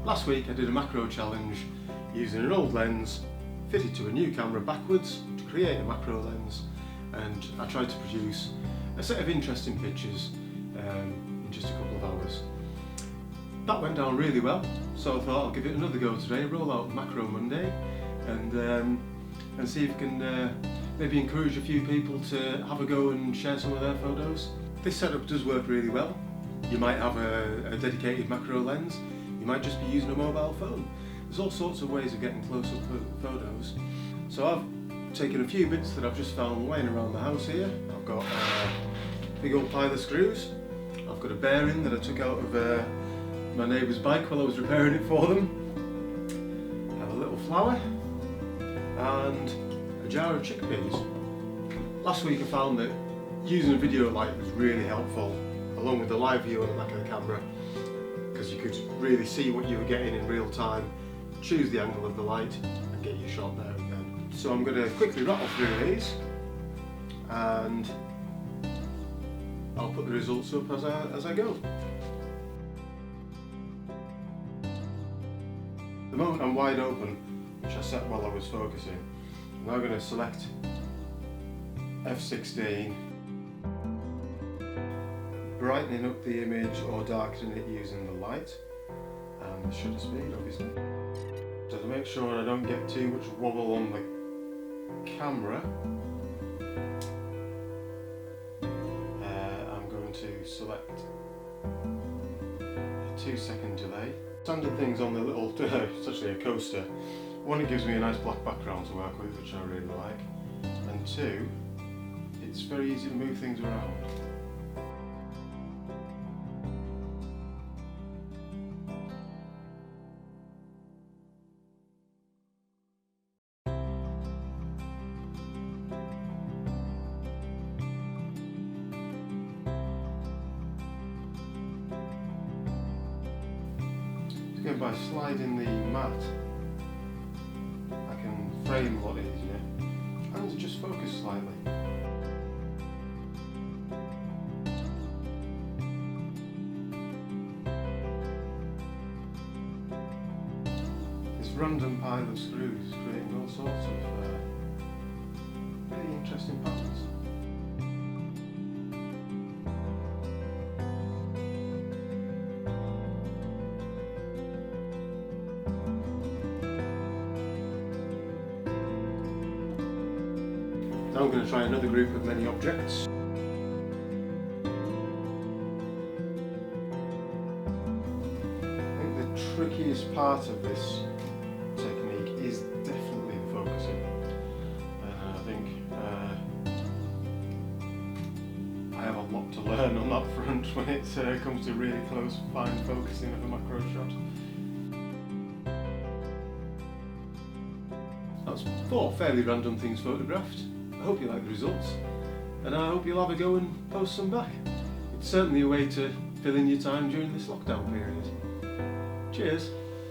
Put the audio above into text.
Last week I did a macro challenge using an old lens fitted to a new camera backwards to create a macro lens, and I tried to produce a set of interesting pictures in just a couple of hours. That went down really well, so I thought I'll give it another go today, roll out Macro Monday and see if I can maybe encourage a few people to have a go and share some of their photos. This setup does work really well. You might have a dedicated macro lens, you might just be using a mobile phone. There's all sorts of ways of getting close-up photos. So I've taken a few bits that I've just found lying around the house here. I've got a big old pile of screws. I've got a bearing that I took out of my neighbour's bike while I was repairing it for them. I have a little flower and a jar of chickpeas. Last week I found that using a video light was really helpful, along with the live view on the back of the camera, because you could really see what you were getting in real time, choose the angle of the light and get your shot there and then. So I'm going to quickly rattle through these and I'll put the results up as I go. The moment I'm wide open, which I set while I was focusing, I'm now going to select f16, brightening up the image or darkening it using the light and the shutter speed, obviously. So to make sure I don't get too much wobble on the camera, I'm going to select a 2-second delay. Standard things on the little, it's actually a coaster. One, it gives me a nice black background to work with, which I really like, and two, it's very easy to move things around. Again, by sliding the mat, I can frame a lot easier and just focus slightly. This random pile of screws is creating all sorts of really interesting patterns. Now I'm going to try another group of many objects. I think the trickiest part of this technique is definitely the focusing. And I think I have a lot to learn on that front when it comes to really close, fine focusing of a macro shot. That's 4 fairly random things photographed. I hope you like the results, and I hope you'll have a go and post some back. It's certainly a way to fill in your time during this lockdown period. Cheers!